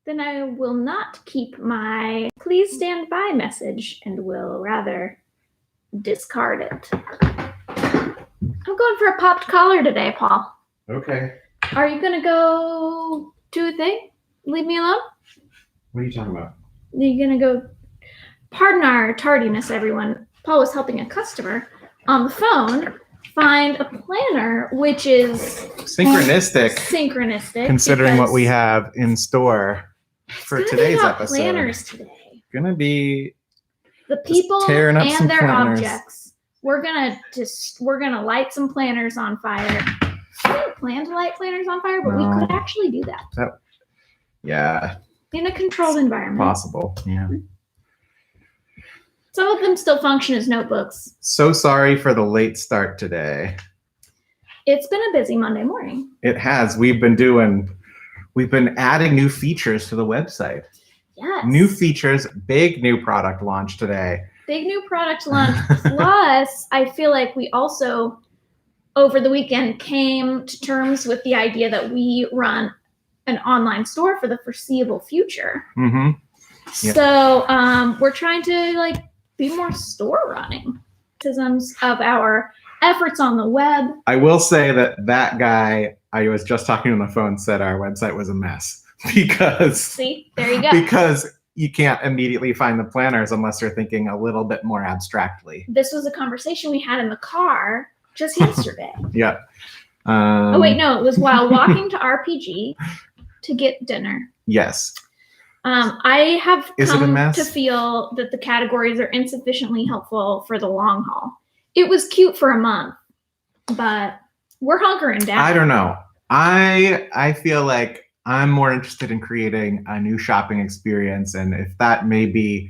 then I will not keep my please stand by message and will rather discard it. I'm going for a popped collar today, Paul. Okay. Are you going to go do a thing? Leave me alone? What are you talking about? Are you going to go... Pardon our tardiness, everyone. Paul was helping a customer on the phone find a planner, which is... Synchronistic. Considering what we have in store for today's episode. Planners today. Gonna be the people tearing up and their planners. Objects. We're gonna light some planners on fire. We didn't plan to light planners on fire, but we could actually do that. Yeah. In a controlled environment. Possible. Yeah. Some of them still function as notebooks. So sorry for the late start today. It's been a busy Monday morning. It has. We've been adding new features to the website. Yes. New features, big new product launch today. Big new product launch. Plus, I feel like we also, over the weekend, came to terms with the idea that we run an online store for the foreseeable future. Mm-hmm. Yep. So we're trying to be more store running of our efforts on the web. I will say that guy I was just talking on the phone said our website was a mess because... See, there you go. Because you can't immediately find the planners unless you're thinking a little bit more abstractly. This was a conversation we had in the car just yesterday. Yeah. Oh, wait, no. It was while walking to RPG to get dinner. Yes. I have come to feel that the categories are insufficiently helpful for the long haul. It was cute for a month, but we're hunkering down. I don't know. I feel like I'm more interested in creating a new shopping experience, and if that maybe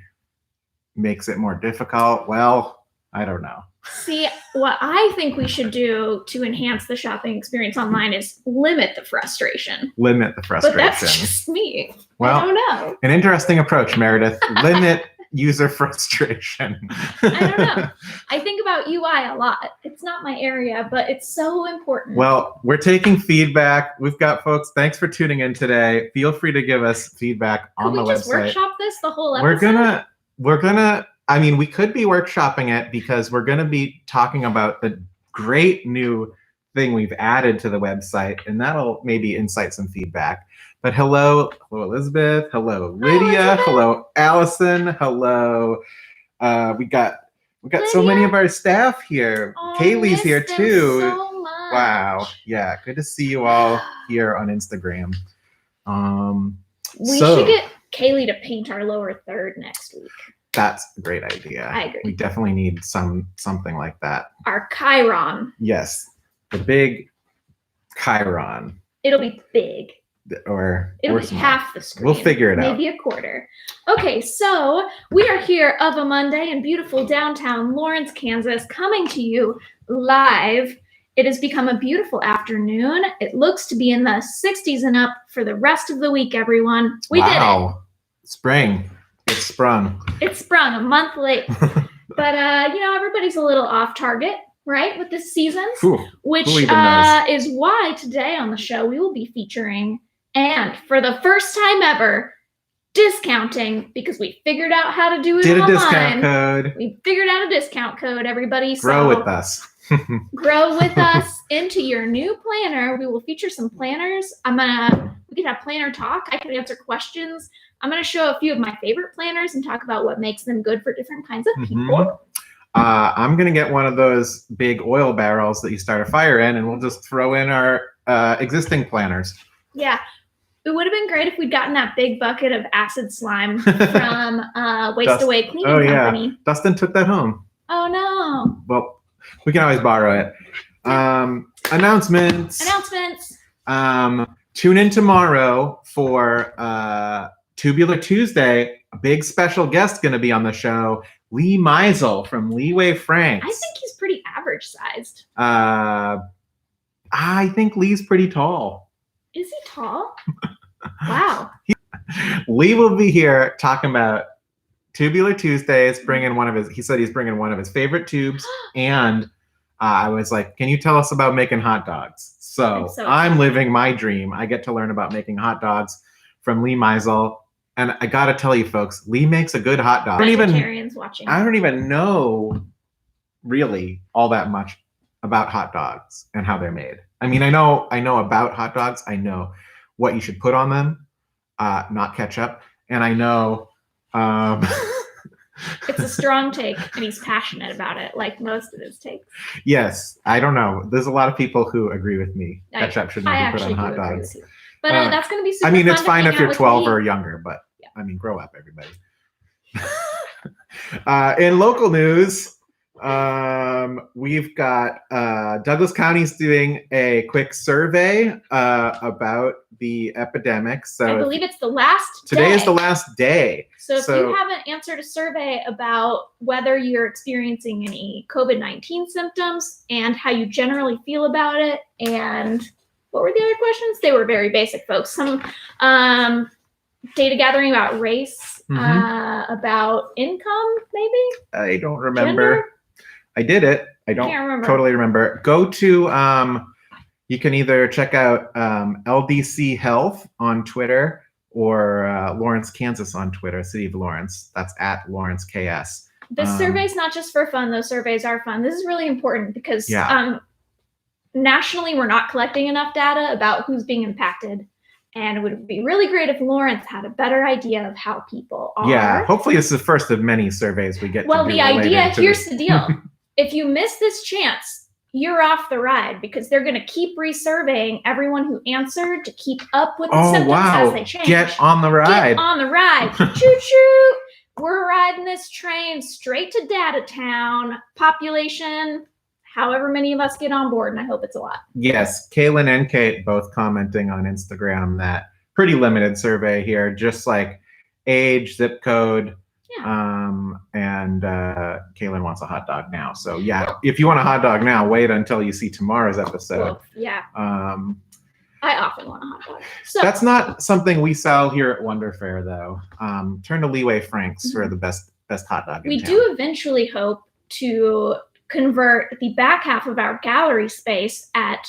makes it more difficult, well, I don't know. See, what I think we should do to enhance the shopping experience online is limit the frustration. Limit the frustration. But that's just me. Well, I don't know. An interesting approach, Meredith. Limit user frustration. I don't know. I think about UI a lot. It's not my area, but it's so important. Well, we're taking feedback. We've got folks. Thanks for tuning in today. Feel free to give us feedback on the website. Could we just workshop this the whole episode? We're gonna. I mean, we could be workshopping it because we're going to be talking about the great new thing we've added to the website, and that'll maybe incite some feedback. But hello Elizabeth, hello Lydia, hello Allison, hello. We got Lydia. So many of our staff here. Kaylee's here too. So much. Wow, yeah, good to see you all here on Instagram. We should get Kaylee to paint our lower third next week. That's a great idea. I agree. We definitely need something like that. Our Chiron. Yes, the big Chiron. It'll be big. It'll be half the screen. We'll figure it out. Maybe a quarter. Okay, so we are here of a Monday in beautiful downtown Lawrence, Kansas, coming to you live. It has become a beautiful afternoon. It looks to be in the 60s and up for the rest of the week, everyone. We did it. Spring. It's sprung. It's sprung a month late. But, everybody's a little off target, right, with the seasons, which is why today on the show we will be featuring, and for the first time ever, discounting, because we figured out how to do it online. Did a discount code. We figured out a discount code, everybody. Grow with us. Grow with us into your new planner. We will feature some planners. We can have planner talk. I can answer questions. I'm going to show a few of my favorite planners and talk about what makes them good for different kinds of people. I'm going to get one of those big oil barrels that you start a fire in, and we'll just throw in our existing planners. Yeah. It would have been great if we'd gotten that big bucket of acid slime from Waste Away Cleaning Company. Yeah. Dustin took that home. Oh, no. Well, we can always borrow it. Announcements. Tune in tomorrow for Tubular Tuesday. A big special guest going to be on the show. Lee Meisel from Leeway Franks. I think he's pretty average sized. I think Lee's pretty tall. Is he tall? Wow. Lee will be here talking about Tubular Tuesdays, he said he's bringing one of his favorite tubes, and I was like, can you tell us about making hot dogs? So I'm living my dream. I get to learn about making hot dogs from Lee Meisel. And I got to tell you, folks, Lee makes a good hot dog. Watching. I don't even know really all that much about hot dogs and how they're made. I mean, I know about hot dogs. I know what you should put on them, not ketchup. And I know it's a strong take, and he's passionate about it, like most of his takes. Yes, I don't know. There's a lot of people who agree with me. Ketchup should not be put on hot dogs. But that's going to be super fun. I mean, it's fun fine if you're 12 or younger, but yeah. I mean, grow up, everybody. In local news, we've got Douglas County's doing a quick survey about the epidemic. So I believe it's the last day. Today is the last day. So if you haven't answered a survey about whether you're experiencing any COVID-19 symptoms and how you generally feel about it, and what were the other questions? They were very basic, folks. Some data gathering about race, about income, maybe? I don't remember. Gender? I did it. I don't totally remember. Go to, you can either check out LDC Health on Twitter or Lawrence, Kansas on Twitter, City of Lawrence. That's at Lawrence KS. The survey's not just for fun. Those surveys are fun. This is really important because nationally, we're not collecting enough data about who's being impacted. And it would be really great if Lawrence had a better idea of how people are. Yeah, hopefully this is the first of many surveys we get. Well, the idea, here's the deal. If you miss this chance, you're off the ride because they're going to keep resurveying everyone who answered to keep up with the symptoms as they change. Get on the ride. Get on the ride. Choo-choo. We're riding this train straight to Data Town. Population, however many of us get on board, and I hope it's a lot. Yes, Kaylin and Kate both commenting on Instagram that pretty limited survey here, just like age, zip code, and Kaylin wants a hot dog now. So if you want a hot dog now, wait until you see tomorrow's episode. I often want a hot dog. So that's not something we sell here at Wonder Fair, though. Turn to Leeway Franks for the best hot dog. We do eventually hope to convert the back half of our gallery space at,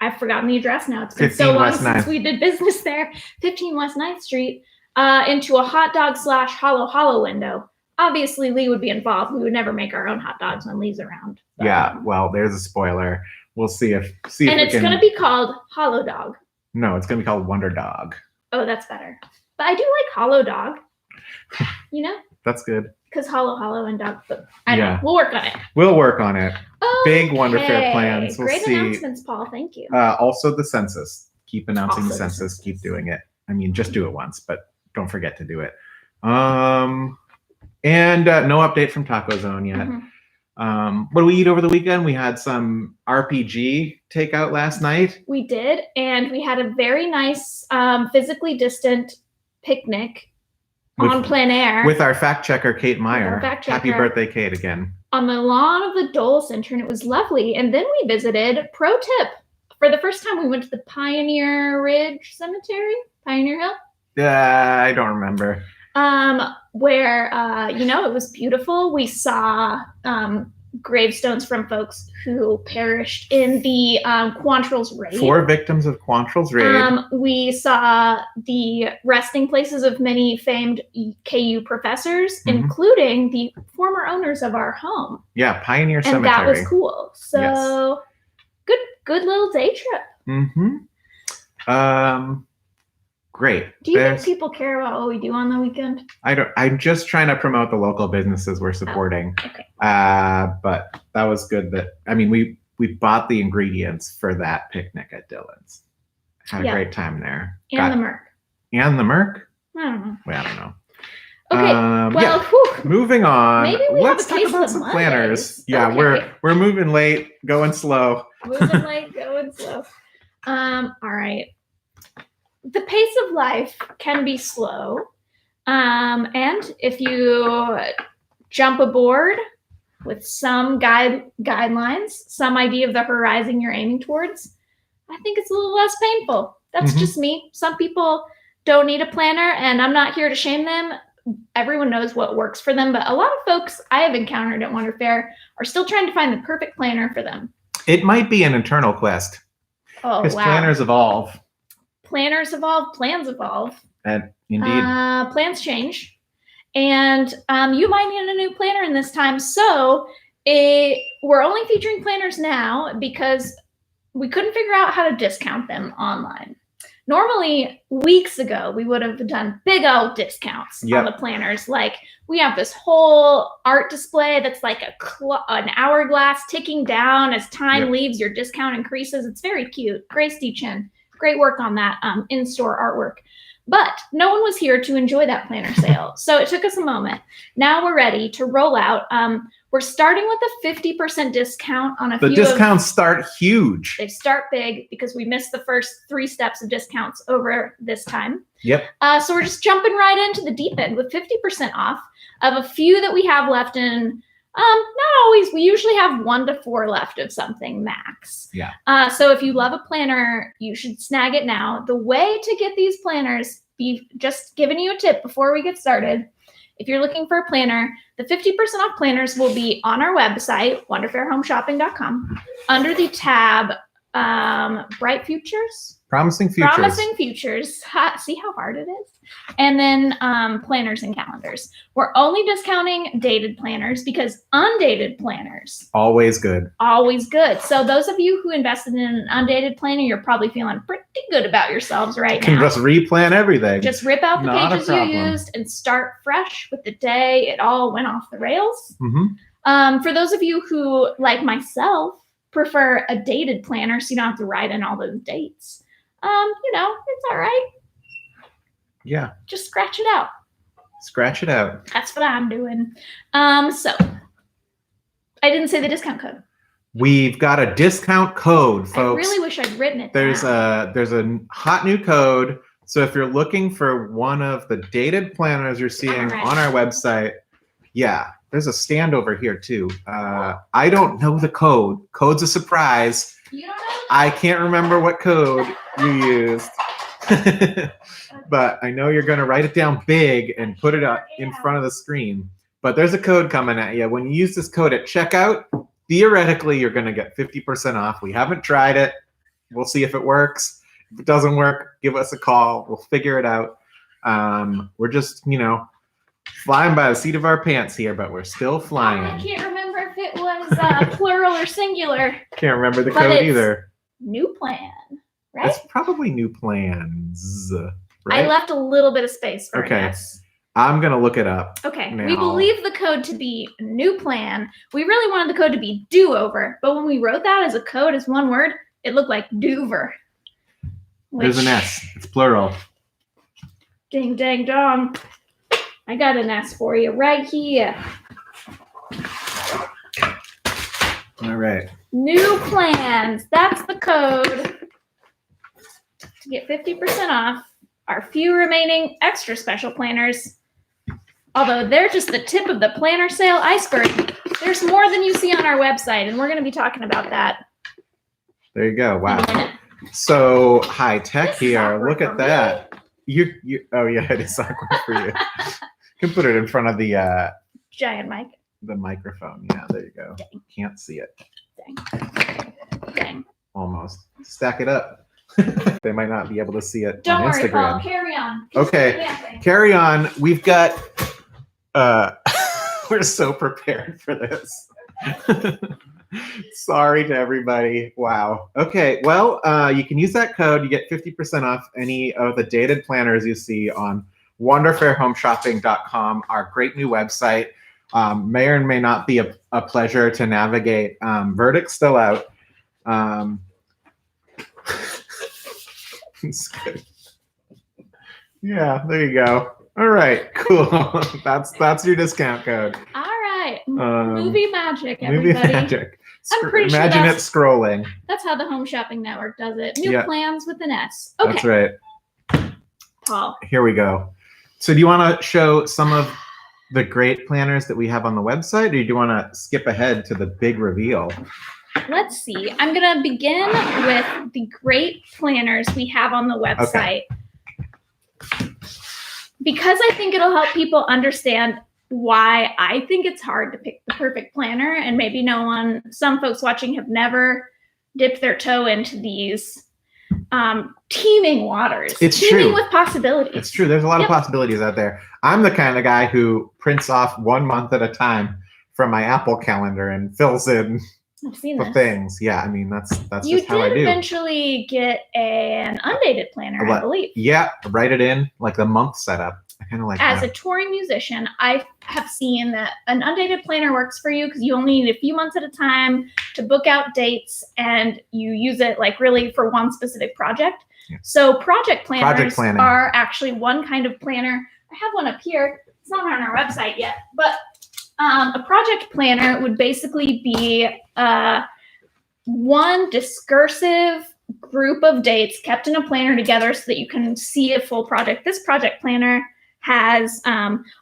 I've forgotten the address now. It's been so long since we did business there. 15 West 9th Street. Into a hot dog / hollow window. Obviously, Lee would be involved. We would never make our own hot dogs when Lee's around. But, well, there's a spoiler. We'll see if and it's going to be called Hollow Dog. No, it's going to be called Wonder Dog. Oh, that's better. But I do like Hollow Dog. That's good. Because hollow and dog. But I don't know. We'll work on it. We'll work on it. Big Wonder Fair plans. We'll Great announcements, Paul. Thank you. Also, the census. Keep announcing the census. Keep doing it. I mean, just do it once, but don't forget to do it. And no update from Taco Zone yet. What did we eat over the weekend? We had some RPG takeout last night. We did, and we had a very nice physically distant picnic on plein air. With our fact checker, Kate Meyer. Happy birthday, Kate, again. On the lawn of the Dole Center, and it was lovely. And then we visited, pro tip, for the first time we went to the Pioneer Ridge Cemetery, Pioneer Hill. I don't remember. Where, it was beautiful. We saw gravestones from folks who perished in the Quantrill's raid. 4 victims of Quantrill's raid. We saw the resting places of many famed KU professors, including the former owners of our home. Yeah, Pioneer Cemetery. And that was cool. So, good little day trip. Great. Do you think people care about what we do on the weekend? I'm just trying to promote the local businesses we're supporting. Okay. But that was good we bought the ingredients for that picnic at Dylan's. Had a great time there. And the Merc. And the Merc? I don't know. Well, I don't know. Okay. Moving on. Maybe Let's talk about some planners. Yeah, we're moving late, going slow. Moving late, going slow. All right. The pace of life can be slow. And if you jump aboard with some guidelines, some idea of the horizon you're aiming towards, I think it's a little less painful. That's just me. Some people don't need a planner, and I'm not here to shame them. Everyone knows what works for them, but a lot of folks I have encountered at Wonder Fair are still trying to find the perfect planner for them. It might be an internal quest. Oh, wow. Because planners evolve. planners evolve, plans evolve. And indeed. Plans change. And you might need a new planner in this time. So we're only featuring planners now because we couldn't figure out how to discount them online. Normally, weeks ago, we would have done big old discounts on the planners. Like, we have this whole art display that's like an hourglass ticking down as time leaves, your discount increases. It's very cute. Grace D-Chin, great work on that in-store artwork. But no one was here to enjoy that planner sale. So it took us a moment. Now we're ready to roll out. We're starting with a 50% discount on a few. The discounts start huge. They start big because we missed the first 3 steps of discounts over this time. Yep. So we're just jumping right into the deep end with 50% off of a few that we have left in. Not always. We usually have 1 to 4 left of something max. Yeah. So if you love a planner, you should snag it now. The way to get these planners, be just giving you a tip before we get started. If you're looking for a planner, the 50% off planners will be on our website, wonderfairhomeshopping.com, under the tab Bright Futures. Promising Futures. Promising Futures. See how hard it is? And then planners and calendars. We're only discounting dated planners because undated planners. Always good. Always good. So those of you who invested in an undated planner, you're probably feeling pretty good about yourselves right now. You can just replan everything. Just rip out the pages you used and start fresh with the day it all went off the rails. Mm-hmm. For those of you who, like myself, prefer a dated planner so you don't have to write in all those dates. It's all right. Yeah. Just scratch it out. Scratch it out. That's what I'm doing. So I didn't say the discount code. We've got a discount code, folks. I really wish I'd written it down. There's a hot new code. So if you're looking for one of the dated planners you're seeing on our website, there's a stand over here too. I don't know the code. Code's a surprise. You don't know? I can't remember what code you used. But I know you're going to write it down big and put it up in front of the screen. But there's a code coming at you. When you use this code at checkout, theoretically, you're going to get 50% off. We haven't tried it. We'll see if it works. If it doesn't work, give us a call. We'll figure it out. We're just, flying by the seat of our pants here, but we're still flying. I can't remember if it was plural or singular. Can't remember the code either. New plan, right? It's probably new plans, right? I left a little bit of space for yes. I'm going to look it up. Okay. Now. We believe the code to be new plan. We really wanted the code to be do-over, but when we wrote that as a code as one word, it looked like dover. There's an S. It's plural. Ding, dang, dong. I got an S for you right here. All right. New plans. That's the code to get 50% off our few remaining extra special planners. Although they're just the tip of the planner sale iceberg. There's more than you see on our website, and we're going to be talking about that. There you go. Wow. So high tech here. Look at that. You. Oh yeah, it is awkward for you. You can put it in front of the giant mic. The microphone. Yeah, there you go. Dang. Can't see it. Dang. Almost. Stack it up. They might not be able to see it Don't on worry, Instagram. Paul. Carry on. Okay. Carry on. We've got we're so prepared for this. Sorry to everybody. Wow. Okay. Well, you can use that code. You get 50% off any of the dated planners you see on wonderfairhomeshopping.com, our great new website. May or may not be a pleasure to navigate. Verdict's still out. It's good. Yeah, there you go. All right, cool. That's your discount code. All right. Movie magic, everybody. Movie magic. I'm pretty Imagine sure it scrolling. That's how the Home Shopping Network does it. New plans with an S. Okay. That's right. Paul. Here we go. So do you want to show some of the great planners that we have on the website, or do you want to skip ahead to the big reveal? Let's see. I'm going to begin with the great planners we have on the website. Okay. Because I think it'll help people understand why I think it's hard to pick the perfect planner, and maybe some folks watching have never dipped their toe into these. teeming waters. It's teeming true. with possibilities. It's true. There's a lot of possibilities out there. I'm the kind of guy who prints off 1 month at a time from my Apple calendar and fills in I've seen the things. Yeah, I mean, that's you just how I do. You did eventually get an undated planner, I believe. Yeah, write it in, like the month setup. I kind of like As that. a touring musician, I have seen that an undated planner works for you because you only need a few months at a time to book out dates, and you use it like really for one specific project. Yeah. So project planners are actually one kind of planner. I have one up here. It's not on our website yet, but a project planner would basically be one discursive group of dates kept in a planner together so that you can see a full project. This project planner has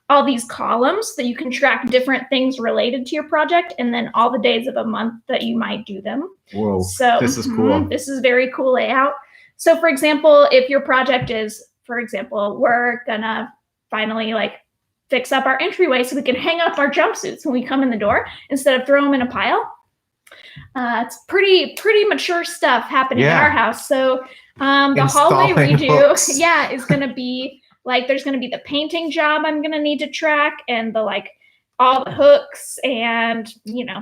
all these columns that you can track different things related to your project, and then all the days of a month that you might do them. Whoa, so this is cool. This is very cool layout. So for example, if your project is, for example, we're gonna finally like fix up our entryway so we can hang up our jumpsuits when we come in the door instead of throw them in a pile. It's pretty mature stuff happening in our house. So the hallway redo, is going to be like, there's going to be the painting job I'm going to need to track, and the like all the hooks, and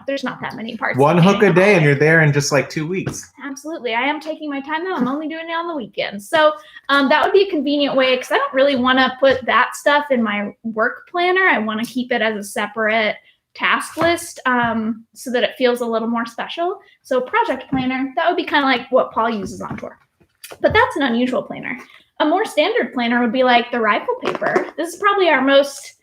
there's not that many parts. One hook a day and you're there in just like 2 weeks. Absolutely. I am taking my time though. I'm only doing it on the weekends. So that would be a convenient way, because I don't really want to put that stuff in my work planner. I want to keep it as a separate task list so that it feels a little more special. So project planner, that would be kind of like what Paul uses on tour. But that's an unusual planner. A more standard planner would be like the rifle paper. This is probably our most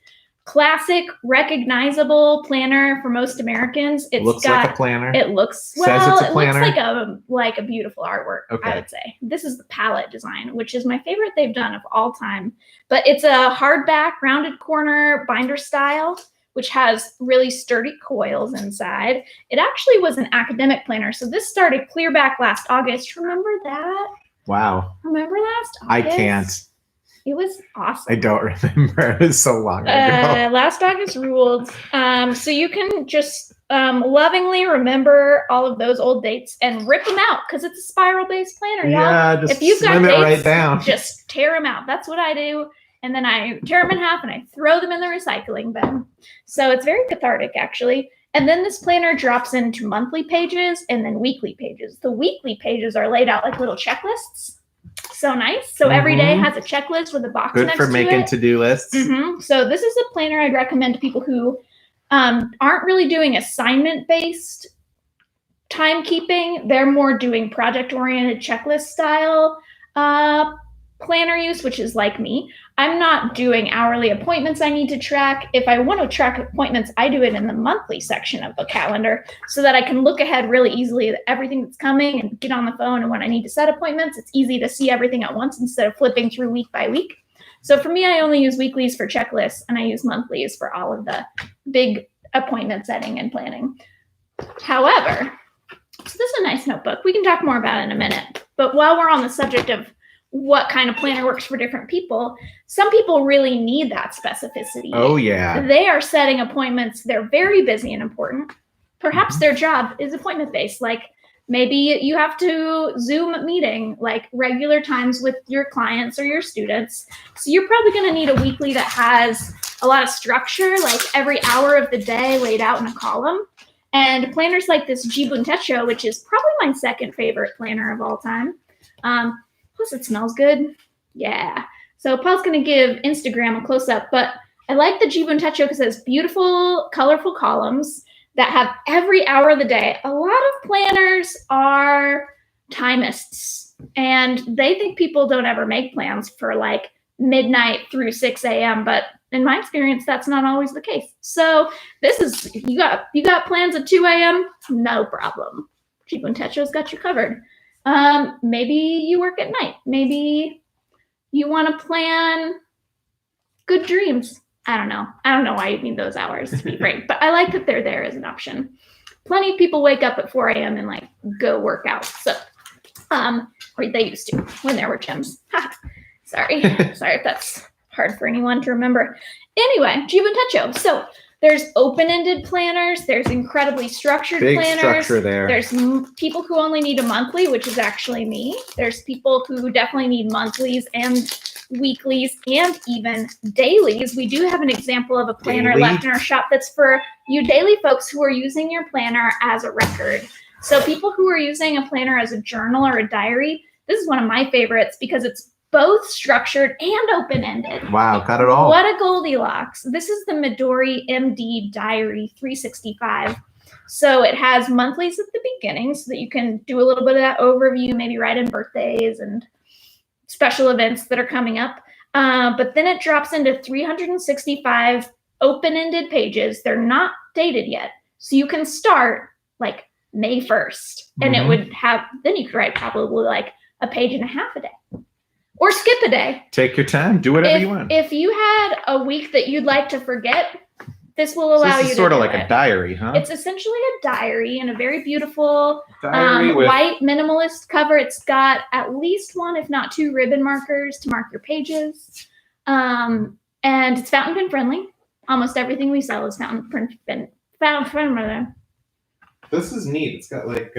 classic, recognizable planner for most Americans. It looks like a planner. It looks like a beautiful artwork. Okay. I would say this is the palette design, which is my favorite they've done of all time. But it's a hardback, rounded corner binder style, which has really sturdy coils inside. It actually was an academic planner, so this started clear back last August. Remember that? Wow. Remember last August? I can't. It was awesome. I don't remember. It was so long ago. Last August ruled. So you can just lovingly remember all of those old dates and rip them out, because it's a spiral-based planner. Yeah, y'all. just if you've got dates, right down. Just tear them out. That's what I do. And then I tear them in half and I throw them in the recycling bin. So it's very cathartic, actually. And then this planner drops into monthly pages and then weekly pages. The weekly pages are laid out like little checklists. So nice. So every day has a checklist with a box next to it. Good for making to-do lists. So this is a planner I'd recommend to people who aren't really doing assignment-based timekeeping. They're more doing project-oriented checklist style planner use, which is like me. I'm not doing hourly appointments I need to track. If I want to track appointments, I do it in the monthly section of the calendar so that I can look ahead really easily at everything that's coming and get on the phone. And when I need to set appointments, it's easy to see everything at once instead of flipping through week by week. So for me, I only use weeklies for checklists, and I use monthlies for all of the big appointment setting and planning. However, so this is a nice notebook. We can talk more about it in a minute. But while we're on the subject of what kind of planner works for different people, some people really need that specificity. Oh, yeah. They are setting appointments. They're very busy and important. Perhaps their job is appointment-based. Like maybe you have to Zoom meeting like regular times with your clients or your students. So you're probably going to need a weekly that has a lot of structure, like every hour of the day laid out in a column. And planners like this Jibun Techo, which is probably my second favorite planner of all time. Plus it smells good. Yeah. So Paul's going to give Instagram a close-up, but I like the Jibun Techo because it has beautiful, colorful columns that have every hour of the day. A lot of planners are timeists, and they think people don't ever make plans for like midnight through 6 a.m., but in my experience, that's not always the case. So this is, you got plans at 2 a.m., no problem. Jibun Techo's got you covered. Maybe you work at night. Maybe you want to plan good dreams. I don't know. I don't know why you need those hours, to be frank, but I like that they're there as an option. Plenty of people wake up at 4 a.m. and like go work out. So, or they used to when there were gyms. Sorry if that's hard for anyone to remember. Anyway, Jibun Techo. So There's open-ended planners. There's incredibly structured Big planners. structure there. There's people who only need a monthly, which is actually me. There's people who definitely need monthlies and weeklies and even dailies. We do have an example of a planner left in our shop that's for you daily folks who are using your planner as a record. So people who are using a planner as a journal or a diary, this is one of my favorites because it's both structured and open-ended. Wow, got it all. What a Goldilocks. This is the Midori MD Diary 365. So it has monthlies at the beginning so that you can do a little bit of that overview, maybe write in birthdays and special events that are coming up. But then it drops into 365 open-ended pages. They're not dated yet. So you can start like May 1st. And it would have, then you could write probably like a page and a half a day. Or skip a day. Take your time. Do whatever you want. If you had a week that you'd like to forget, this will allow you to do it. This is sort of like a diary, huh? It's essentially a diary in a very beautiful white minimalist cover. It's got at least one, if not two, ribbon markers to mark your pages. And it's fountain pen friendly. Almost everything we sell is fountain pen friendly. This is neat. It's got like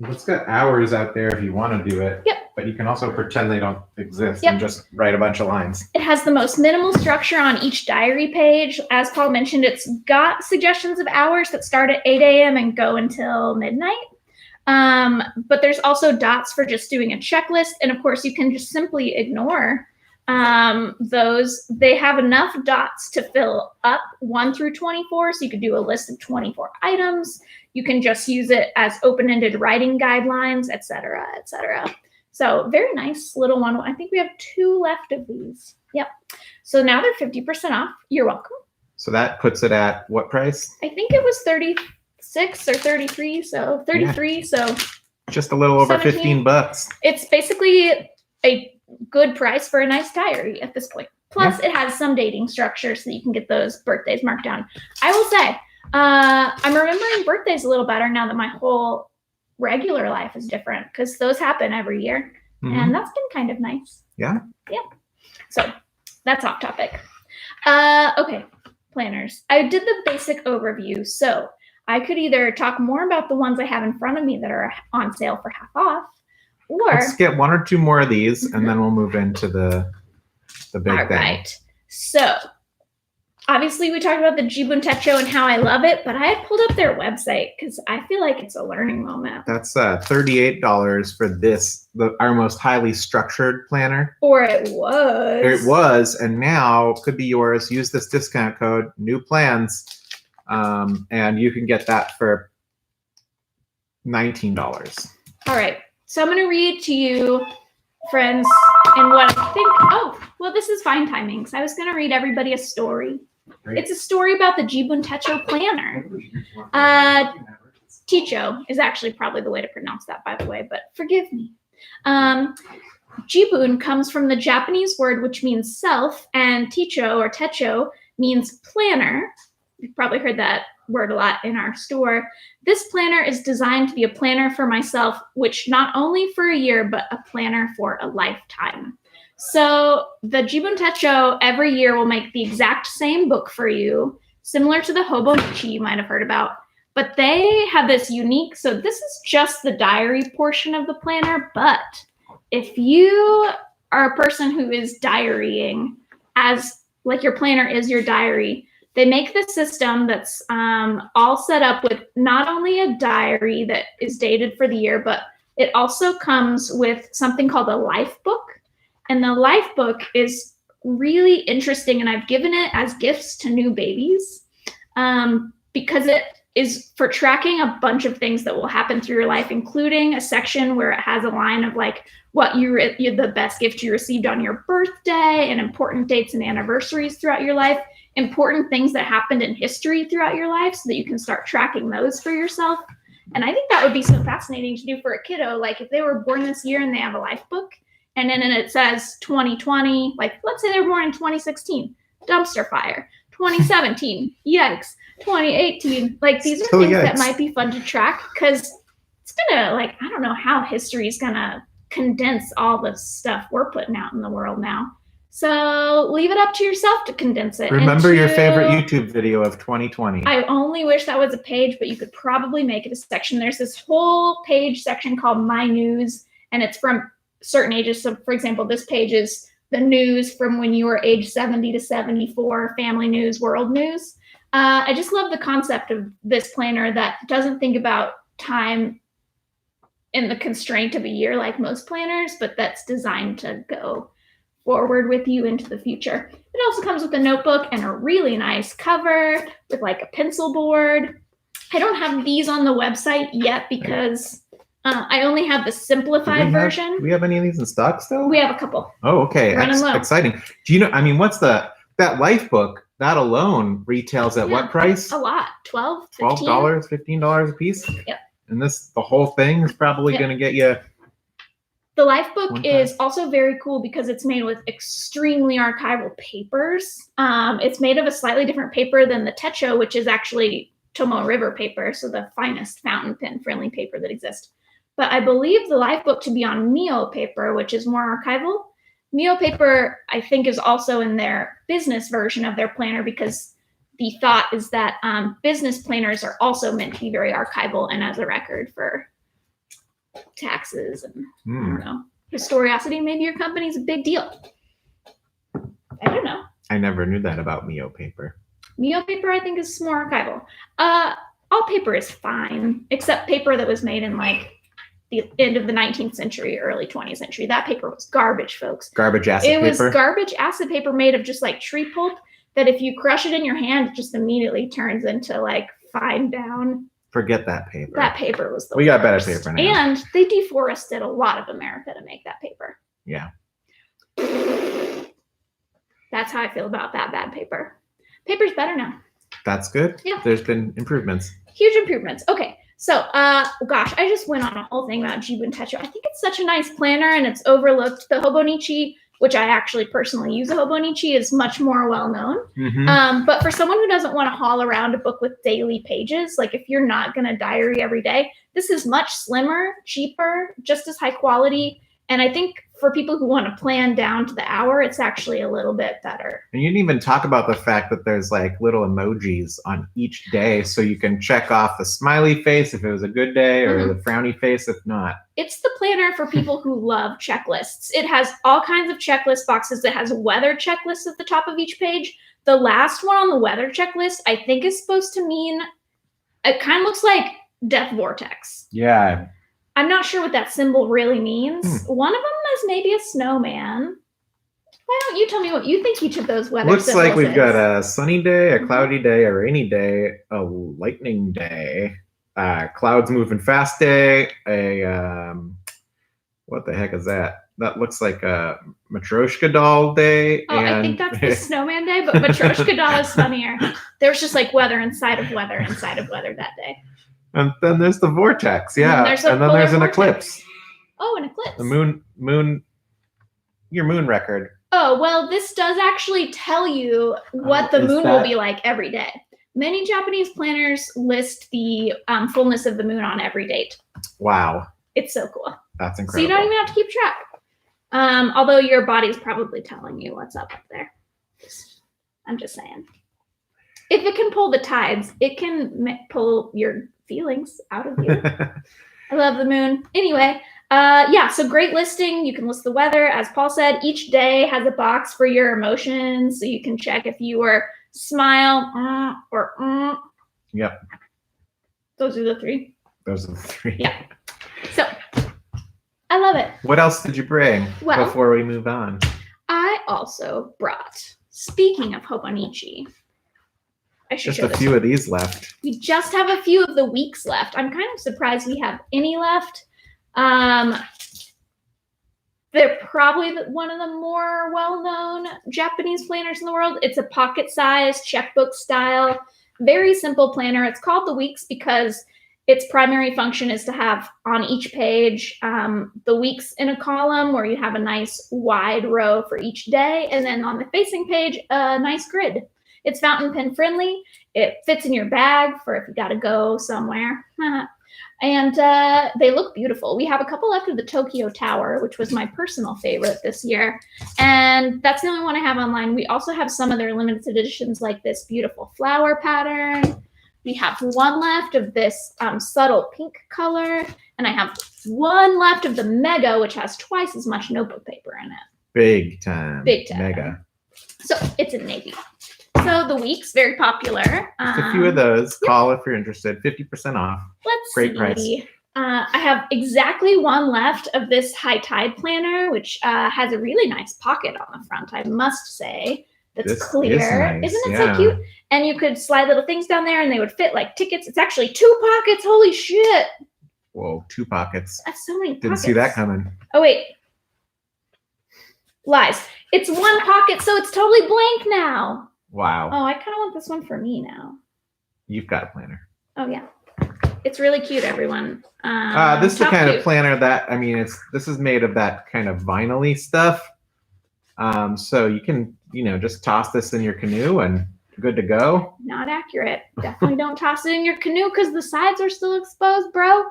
it's got hours out there if you want to do it. Yep. But you can also pretend they don't exist and just write a bunch of lines. It has the most minimal structure on each diary page. As Paul mentioned, it's got suggestions of hours that start at 8 a.m. and go until midnight. But there's also dots for just doing a checklist. And of course, you can just simply ignore those. They have enough dots to fill up 1 through 24. So you could do a list of 24 items. You can just use it as open-ended writing guidelines, et cetera, et cetera. So very nice little one. I think we have 2 left of these. Yep. So now they're 50% off. You're welcome. So that puts it at what price? I think it was 36 or 33. So 33. Yeah. So just a little over 17. $15. It's basically a good price for a nice diary at this point. Plus it has some dating structure so that you can get those birthdays marked down. I will say, I'm remembering birthdays a little better now that my whole regular life is different because those happen every year. And that's been kind of nice. Yeah. So that's off topic. Okay, planners. I did the basic overview. So I could either talk more about the ones I have in front of me that are on sale for half off, or let's get 1 or 2 more of these and then we'll move into the big thing. All right. So obviously, we talked about the Jibun Techo and how I love it, but I had pulled up their website because I feel like it's a learning moment. That's $38 for this, our most highly structured planner. Or it was. It was, and now could be yours. Use this discount code, new plans, and you can get that for $19. All right. So I'm going to read to you, friends, and what I think. Oh, well, this is fine timing. So I was going to read everybody a story. Great. It's a story about the Jibun Techo planner. Techo is actually probably the way to pronounce that, by the way, but forgive me. Jibun comes from the Japanese word which means self, and Techo or Techo means planner. You've probably heard that word a lot in our store. This planner is designed to be a planner for myself, which not only for a year, but a planner for a lifetime. So the Jibun Techo every year will make the exact same book for you, similar to the Hobonichi you might have heard about, but they have this unique, so this is just the diary portion of the planner, but if you are a person who is diarying as like your planner is your diary, they make the system that's all set up with not only a diary that is dated for the year, but it also comes with something called a life book. And the life book is really interesting, and I've given it as gifts to new babies because it is for tracking a bunch of things that will happen through your life, including a section where it has a line of like what the best gift you received on your birthday and important dates and anniversaries throughout your life, important things that happened in history throughout your life so that you can start tracking those for yourself. And I think that would be so fascinating to do for a kiddo. Like if they were born this year and they have a life book, and then it says 2020, like let's say they were born in 2016, dumpster fire, 2017, yikes, 2018. Like these are things that might be fun to track because it's gonna, like, I don't know how history is gonna condense all the stuff we're putting out in the world now. So leave it up to yourself to condense it. Remember your favorite YouTube video of 2020. I only wish that was a page, but you could probably make it a section. There's this whole page section called My News, and it's from certain ages. So for example, this page is the news from when you were age 70 to 74, family news, world news. I just love the concept of this planner that doesn't think about time in the constraint of a year like most planners, but that's designed to go forward with you into the future. It also comes with a notebook and a really nice cover with like a pencil board. I don't have these on the website yet because I only have the simplified version. Do we have any of these in stock still? We have a couple. Oh, okay. Exciting. Do you know, I mean, what's that life book, that alone retails at what price? A lot. $12, $15 a piece? Yep. And the whole thing is probably going to get you. The life book is also very cool because it's made with extremely archival papers. It's made of a slightly different paper than the Techo, which is actually Tomoe River paper, so the finest fountain pen friendly paper that exists. But I believe the life book to be on Mio paper, which is more archival. Mio paper, I think, is also in their business version of their planner because the thought is that business planners are also meant to be very archival and as a record for taxes and I don't know, historicity. Maybe your company's a big deal. I don't know. I never knew that about Mio paper. Mio paper, I think, is more archival. All paper is fine, except paper that was made in like the end of the 19th century, early 20th century. That paper was garbage, folks. Garbage acid paper? It was garbage acid paper made of just like tree pulp that if you crush it in your hand, it just immediately turns into like fine down. Forget that paper. That paper was the We got better paper now. And they deforested a lot of America to make that paper. Yeah. That's how I feel about that bad paper. Paper's better now. That's good. Yeah. There's been improvements. Huge improvements. Okay. So, gosh, I just went on a whole thing about Jibun Techo. I think it's such a nice planner and it's overlooked. The Hobonichi, which I actually personally use a Hobonichi, is much more well known. Mm-hmm. But for someone who doesn't want to haul around a book with daily pages, like if you're not going to diary every day, this is much slimmer, cheaper, just as high quality. And I think for people who want to plan down to the hour, it's actually a little bit better. And you didn't even talk about the fact that there's like little emojis on each day. So you can check off the smiley face if it was a good day or the frowny face if not. It's the planner for people who love checklists. It has all kinds of checklist boxes. It has weather checklists at the top of each page. The last one on the weather checklist, I think, is supposed to mean, it kind of looks like Death Vortex. Yeah. I'm not sure what that symbol really means. One of them is maybe a snowman. Why don't you tell me what you think each of those weather Looks symbols like we've is? got a sunny day, a cloudy day, a rainy day, a lightning day, clouds moving fast day, a what the heck is that? That looks like a Matryoshka doll day. Oh, I think that's the snowman day, but Matryoshka doll is funnier. There was just like weather inside of weather inside of weather that day. And then there's the vortex, yeah. And then there's an vortex. eclipse. Oh, an eclipse. The moon, your moon record. Oh, well, this does actually tell you what the moon will be like every day. Many Japanese planners list the fullness of the moon on every date. Wow. It's so cool. That's incredible. So you don't even have to keep track. Although your body's probably telling you what's up there. I'm just saying. If it can pull the tides, it can pull your feelings out of you. I love the moon. Anyway, so great listing. You can list the weather. As Paul said, each day has a box for your emotions. So you can check if you were smile or Yep. Those are the three. Those are the three. Yeah. So I love it. What else did you bring before we move on? I also brought, speaking of Hobonichi, I should just a few of these left. We just have a few of the weeks left. I'm kind of surprised we have any left. They're probably one of the more well-known Japanese planners in the world. It's a pocket-sized checkbook style, very simple planner. It's called the Weeks because its primary function is to have on each page the weeks in a column where you have a nice wide row for each day, and then on the facing page, a nice grid. It's fountain pen friendly. It fits in your bag for if you got to go somewhere. And they look beautiful. We have a couple left of the Tokyo Tower, which was my personal favorite this year. And that's the only one I have online. We also have some of their limited editions like this beautiful flower pattern. We have one left of this subtle pink color. And I have one left of the Mega, which has twice as much notebook paper in it. Big time. Big time. Mega. So it's in navy. So the week's very popular. Just a few of those. Yep. Call if you're interested. 50% off. Let's Great see. Price. I have exactly one left of this High Tide planner, which has a really nice pocket on the front, I must say. That's clear. Nice. Isn't it so cute? And you could slide little things down there and they would fit like tickets. It's actually 2 pockets. Holy shit. Whoa, 2 pockets. That's so many pockets. Didn't see that coming. Oh, wait. Lies. It's 1 pocket, so it's totally blank now. Wow. Oh, I kind of want this one for me now. You've got a planner. Oh, yeah. It's really cute, everyone. This is the kind of planner that, I mean, this is made of that kind of vinyl-y stuff. So you can, just toss this in your canoe and good to go. Not accurate. Definitely don't toss it in your canoe because the sides are still exposed, bro.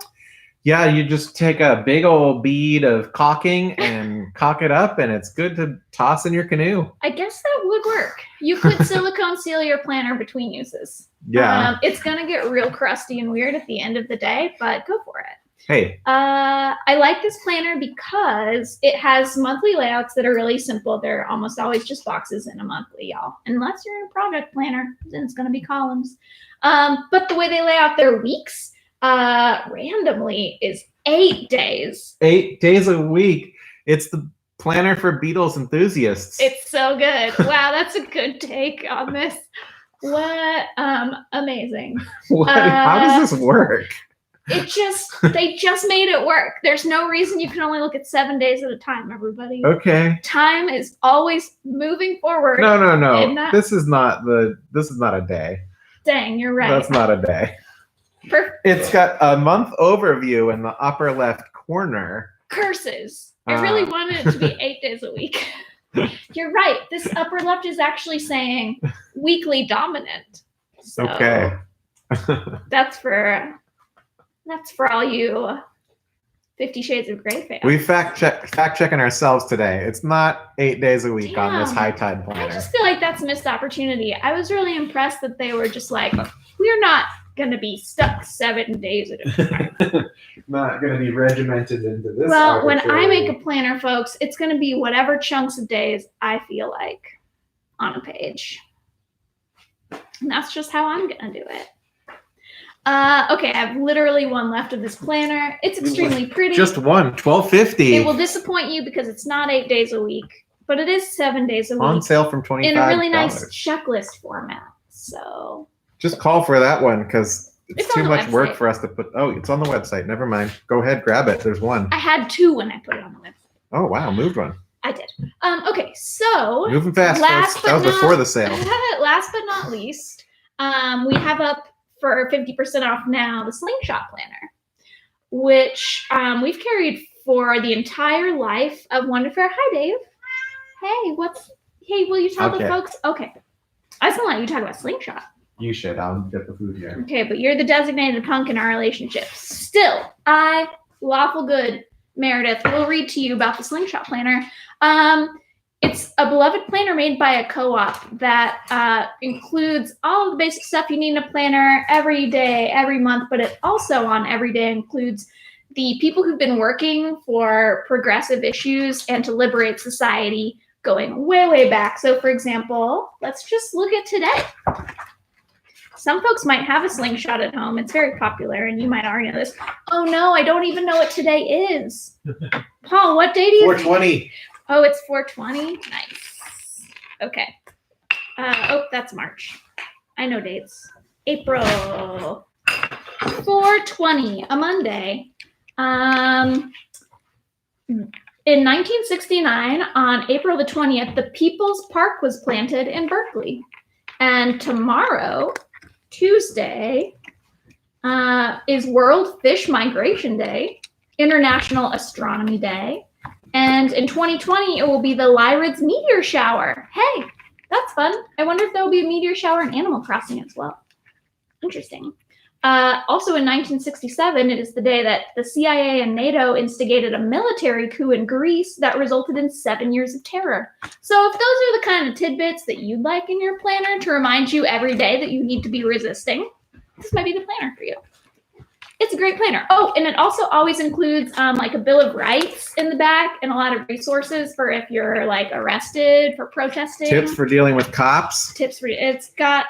Yeah, you just take a big old bead of caulking and caulk it up, and it's good to toss in your canoe. I guess that would work. You could silicone seal your planner between uses. Yeah. It's going to get real crusty and weird at the end of the day, but go for it. Hey. I like this planner because it has monthly layouts that are really simple. They're almost always just boxes in a monthly, y'all. Unless you're in a project planner, then it's going to be columns. But the way they lay out their weeks randomly is 8 days. 8 days a week. It's the planner for Beatles enthusiasts. It's so good. Wow, that's a good take on this. What amazing. How does this work? They just made it work. There's no reason you can only look at 7 days at a time, everybody. Okay. Time is always moving forward. No. This is not a day. Dang, you're right. That's not a day. Perfect. It's got a month overview in the upper left corner. Curses. I really wanted it to be 8 days a week. You're right. This upper left is actually saying weekly dominant. So okay. That's for all you 50 Shades of Grey fans. We fact checking ourselves today. It's not 8 days a week on this High Tide planner. I just feel like that's a missed opportunity. I was really impressed that they were just like, we're not going to be stuck 7 days at a time. Not going to be regimented into this. Well, when I make a planner, folks, it's going to be whatever chunks of days I feel like on a page. And that's just how I'm going to do it. Okay, I have literally one left of this planner. It's extremely pretty. Just one, $12.50. It will disappoint you because it's not 8 days a week, but it is 7 days a week. On sale from $25. In a really nice checklist format. So just call for that one because it's too much work website. for us to put. Oh, it's on the website. Never mind. Go ahead, grab it. There's one. I had 2 when I put it on the website. Oh, wow. Moved one. I did. Okay, so moving fast, folks. That was before the sale. Last but not least, we have up for 50% off now the Slingshot planner, which we've carried for the entire life of Wonder Fair. Hi, Dave. Hey, will you tell the folks? Okay. I was going to let you talk about Slingshot. You should. I'll get the food here. Okay, but you're the designated punk in our relationship. Still, I, lawful good Meredith, will read to you about the Slingshot planner. It's a beloved planner made by a co-op that includes all of the basic stuff you need in a planner every day, every month, but it also on every day includes the people who've been working for progressive issues and to liberate society going way, way back. So, for example, let's just look at today. Some folks might have a Slingshot at home. It's very popular, and you might already know this. Oh, no, I don't even know what today is. Paul, what day do you 420. Oh, it's 420? Nice. Okay. That's March. I know dates. April 420, a Monday. In 1969, on April the 20th, the People's Park was planted in Berkeley. And tomorrow, Tuesday, is World Fish Migration Day, International Astronomy Day, and in 2020, it will be the Lyrids meteor shower. Hey, that's fun. I wonder if there will be a meteor shower in Animal Crossing as well. Interesting. Also in 1967, it is the day that the CIA and NATO instigated a military coup in Greece that resulted in 7 years of terror. So if those are the kind of tidbits that you'd like in your planner to remind you every day that you need to be resisting, this might be the planner for you. It's a great planner. Oh, and it also always includes like a Bill of Rights in the back and a lot of resources for if you're like arrested for protesting. Tips for dealing with cops. It's got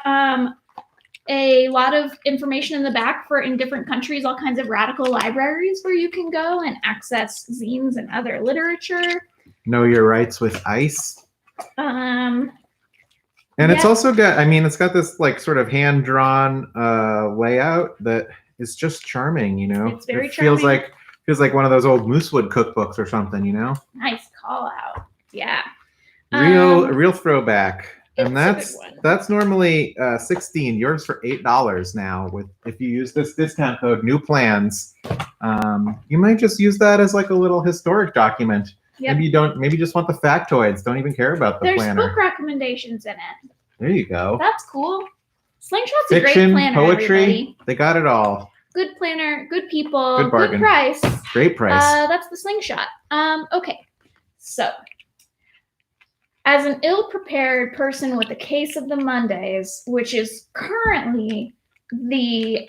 a lot of information in the back for in different countries, all kinds of radical libraries where you can go and access zines and other literature. Know your rights with ICE. And it's also got, it's got this like sort of hand-drawn layout that is just charming, It's very charming. Feels like one of those old Moosewood cookbooks or something, Nice call out. Yeah. Real throwback. And that's normally $16. Yours for $8 now. If you use this discount code New Plans, you might just use that as like a little historic document. Yep. Maybe you don't. Maybe you just want the factoids. Don't even care about the planner. There's book recommendations in it. There you go. That's cool. Slingshot's Fiction, a great planner. Poetry, everybody. They got it all. Good planner, good people, good bargain. Good price. Great price. That's the Slingshot. Okay, so. As an ill-prepared person with a case of the Mondays, which is currently the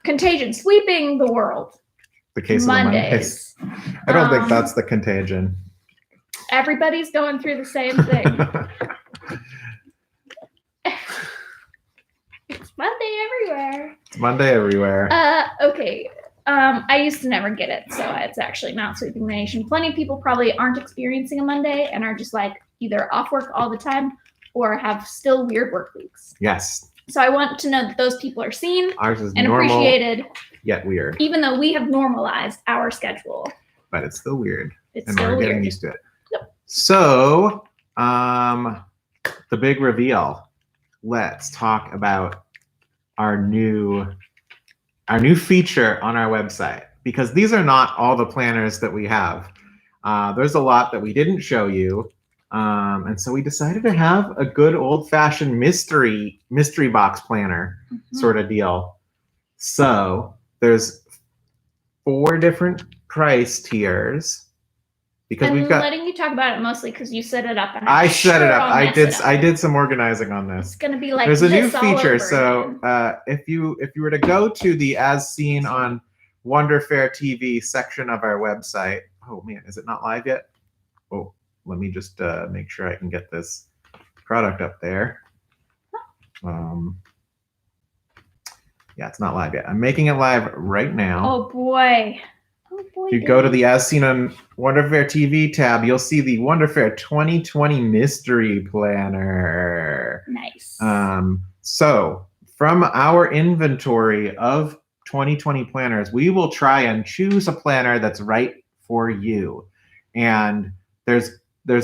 contagion sweeping the world. The case of the Mondays. I don't think that's the contagion. Everybody's going through the same thing. It's Monday everywhere. It's Monday everywhere. Okay. I used to never get it, so it's actually not sweeping the nation. Plenty of people probably aren't experiencing a Monday and are just like either off work all the time or have still weird work weeks. Yes. So I want to know that those people are seen and normal, appreciated, yet weird. Even though we have normalized our schedule. But it's still weird. We're getting used to it. Yep. So, the big reveal. Let's talk about our new feature on our website, because these are not all the planners that we have. There's a lot that we didn't show you. And so we decided to have a good old-fashioned mystery box planner sort of deal. So there's 4 different price tiers, because we've got. Letting you talk about it mostly because you set it up. And I set it up. I did some organizing on this. It's gonna be like there's a new feature. So if you were to go to the As Seen on Wonder Fair TV section of our website. Oh man, is it not live yet? Oh. Let me just make sure I can get this product up there. Yeah, it's not live yet. I'm making it live right now. Oh boy. If you go to the As Seen on Wonder Fair TV tab, you'll see the Wonder Fair 2020 Mystery Planner. Nice. So from our inventory of 2020 planners, we will try and choose a planner that's right for you. And there's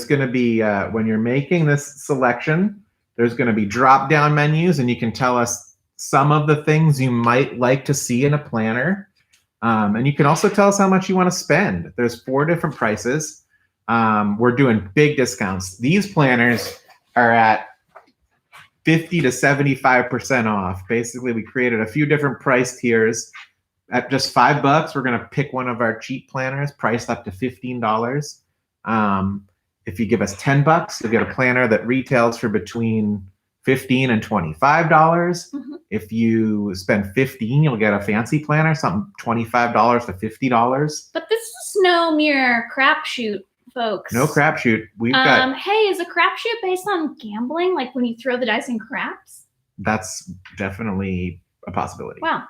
going to be, when you're making this selection, there's going to be drop-down menus, and you can tell us some of the things you might like to see in a planner. And you can also tell us how much you want to spend. There's 4 different prices. We're doing big discounts. These planners are at 50 to 75% off. Basically, we created a few different price tiers. At just $5, we're going to pick one of our cheap planners, priced up to $15. If you give us $10, you'll get a planner that retails for between $15 and $25. Mm-hmm. If you spend $15, you'll get a fancy planner, something $25 to $50. But this is no mere crapshoot, folks. No crapshoot. We've got. Hey, is a crapshoot based on gambling? Like when you throw the dice in craps? That's definitely a possibility. Wow.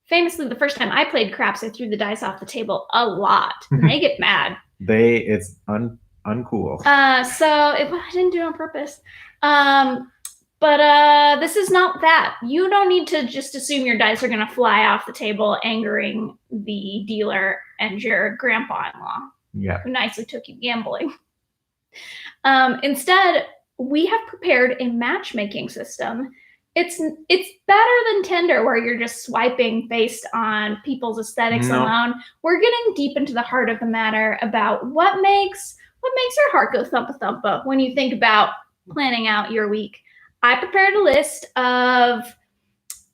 Famously, the first time I played craps, I threw the dice off the table a lot. And they get mad. It's uncool. So I didn't do it on purpose. But this is not that. You don't need to just assume your dice are going to fly off the table, angering the dealer and your grandpa-in-law, who nicely took you gambling. Instead, we have prepared a matchmaking system. It's better than Tinder, where you're just swiping based on people's aesthetics alone. We're getting deep into the heart of the matter about what makes your heart go thumpa when you think about planning out your week. I prepared a list of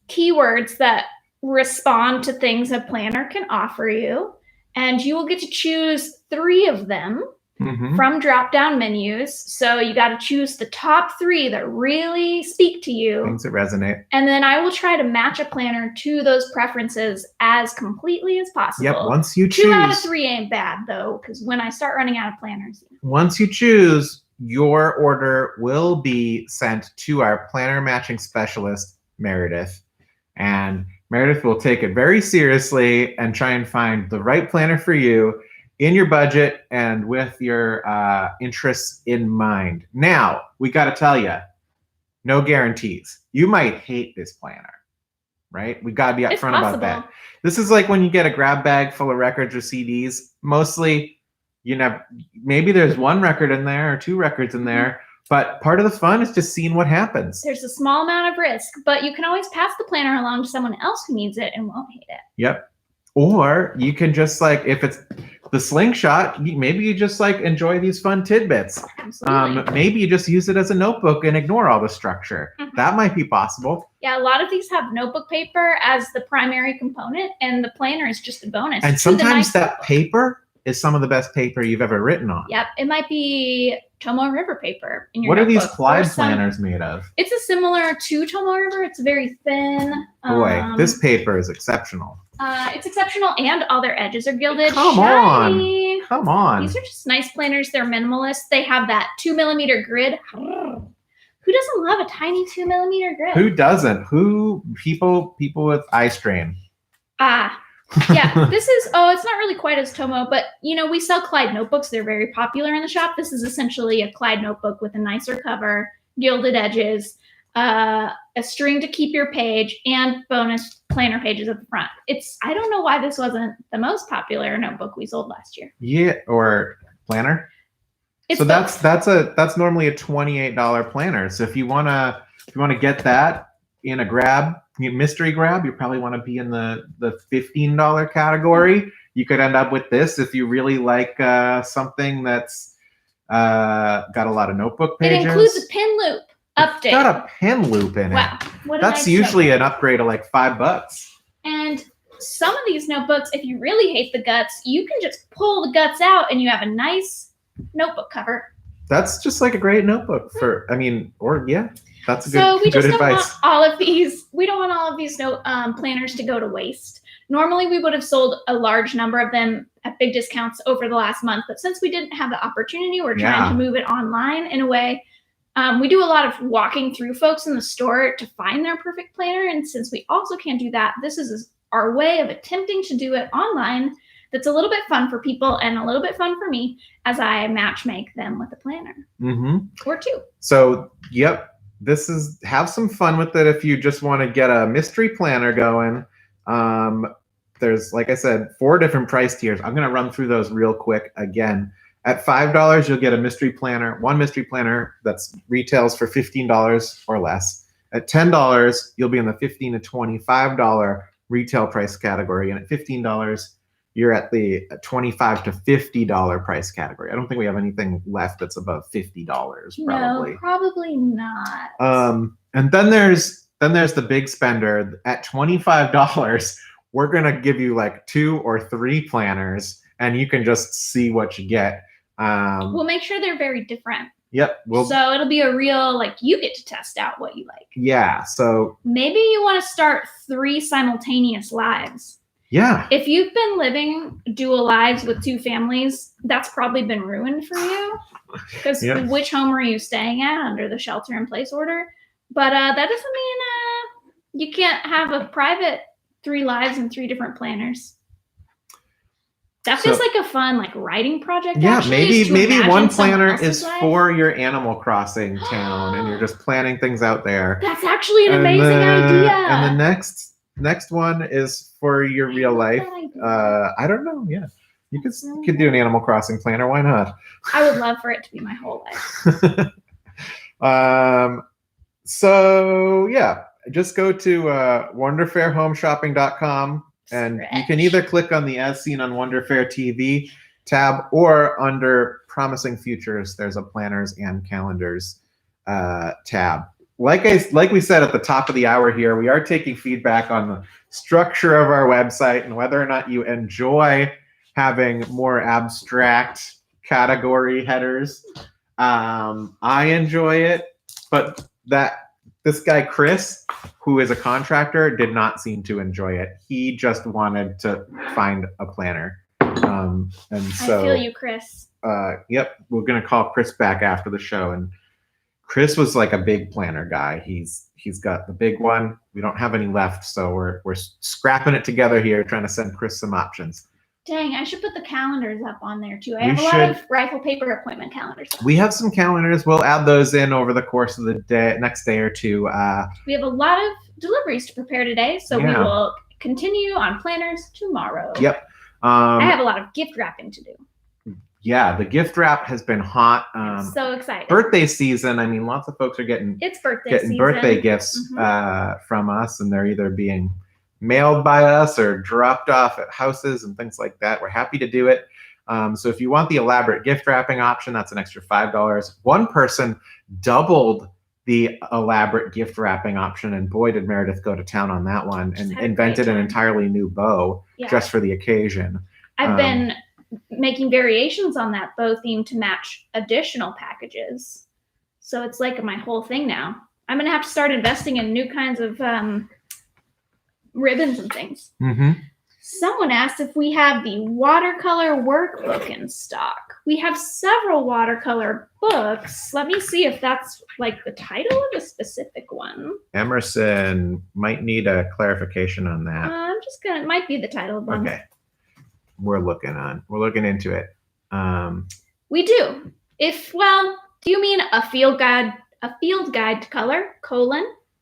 keywords that respond to things a planner can offer you, and you will get to choose 3 of them from drop-down menus. So you got to choose the top 3 that really speak to you. Things that resonate. And then I will try to match a planner to those preferences as completely as possible. Yep, once you choose. 2 out of 3 ain't bad, though, because when I start running out of planners. Once you choose, your order will be sent to our planner matching specialist, Meredith. And Meredith will take it very seriously and try and find the right planner for you in your budget and with your interests in mind. Now, we got to tell you, no guarantees. You might hate this planner, right? We got to be upfront about that. This is like when you get a grab bag full of records or CDs. Mostly, you know, maybe there's 1 record in there or 2 records in there, but part of the fun is just seeing what happens. There's a small amount of risk, but you can always pass the planner along to someone else who needs it and won't hate it. Yep. Or you can just like, if it's the slingshot, maybe you just like enjoy these fun tidbits. Maybe you just use it as a notebook and ignore all the structure. That might be possible. Yeah, a lot of these have notebook paper as the primary component, and the planner is just a bonus. And sometimes that paper is some of the best paper you've ever written on. Yep, it might be Tomoe River paper in your notebook. What are these Clyde planners made of? It's a similar to Tomoe River. It's very thin. Boy, this paper is exceptional. It's exceptional, and all their edges are gilded. Come shiny. Come on. These are just nice planners. They're minimalist. They have that 2mm grid. Who doesn't love a tiny 2mm grid? Who doesn't? People with eye strain. Yeah, this is, it's not really quite as Tomoe, but you know, we sell Clyde notebooks. They're very popular in the shop. This is essentially a Clyde notebook with a nicer cover, gilded edges, a string to keep your page, and bonus planner pages at the front. I don't know why this wasn't the most popular notebook we sold last year. Yeah, or planner. So that's normally a $28 planner. So if you wanna get that in a mystery grab, you probably want to be in the $15 category. You could end up with this if you really like something that's got a lot of notebook pages. It includes a pin loop update. It's got a pin loop in it. Wow. That's usually an upgrade of like $5. And some of these notebooks, if you really hate the guts, you can just pull the guts out and you have a nice notebook cover. That's just like a great notebook that's a good, so we just good don't advice. Want all of these. We don't want all of these planners to go to waste. Normally, we would have sold a large number of them at big discounts over the last month, but since we didn't have the opportunity, we're trying to move it online in a way. We do a lot of walking through folks in the store to find their perfect planner, and since we also can't do that, this is our way of attempting to do it online. That's a little bit fun for people and a little bit fun for me as I match make them with a planner or 2. So, yep. Have some fun with it if you just want to get a mystery planner going. There's, like I said, 4 different price tiers. I'm going to run through those real quick again. At $5, you'll get a mystery planner, one mystery planner that's retails for $15 or less. At $10, you'll be in the $15 to $25 retail price category. And at $15, you're at the $25 to $50 price category. I don't think we have anything left that's above $50, probably. No, probably not. And then there's the big spender. At $25, we're gonna give you like 2 or 3 planners, and you can just see what you get. We'll make sure they're very different. Yep. So it'll be a real, you get to test out what you like. Yeah. So maybe you want to start 3 simultaneous lives. Yeah. If you've been living dual lives with 2 families, that's probably been ruined for you. Because which home are you staying at under the shelter-in-place order? But that doesn't mean you can't have a private 3 lives and 3 different planners. That feels like a fun writing project. Yeah, maybe one planner is for your Animal Crossing town, and you're just planning things out there. That's actually an amazing idea. And the next one is for your real life. I don't know. Yeah, you could do an Animal Crossing planner. Why not? I would love for it to be my whole life. So yeah, just go to wonderfairhomeshopping.com. And you can either click on the As Seen on Wonder Fair TV tab, or under Promising Futures, there's a Planners and Calendars tab. like we said at the top of the hour here, we are taking feedback on the structure of our website and whether or not you enjoy having more abstract category headers. I enjoy it, but this guy Chris, who is a contractor, did not seem to enjoy it. He just wanted to find a planner. And so I feel you, Chris. Yep, we're gonna call Chris back after the show, and Chris was like a big planner guy. He's got the big one. We don't have any left, so we're scrapping it together here, trying to send Chris some options. Dang, I should put the calendars up on there too. I have a lot of Rifle Paper appointment calendars. We have some calendars. We'll add those in over the course of the next day or two. We have a lot of deliveries to prepare today, so we will continue on planners tomorrow. Yep. I have a lot of gift wrapping to do. Yeah, the gift wrap has been hot. I'm so excited. Birthday season. I mean, lots of folks are getting birthday gifts from us, and they're either being mailed by us or dropped off at houses and things like that. We're happy to do it. So if you want the elaborate gift wrapping option, that's an extra $5. One person doubled the elaborate gift wrapping option, and boy, did Meredith go to town on that one and invented an entirely new bow just for the occasion. I've been making variations on that bow theme to match additional packages. So it's like my whole thing now. I'm going to have to start investing in new kinds of ribbons and things. Someone asked if we have the watercolor workbook in stock. We have several watercolor books. Let me see if that's like the title of a specific one. Emerson might need a clarification on that. It might be the title of one. Okay. We're looking into it. We do. Do you mean a field guide to color,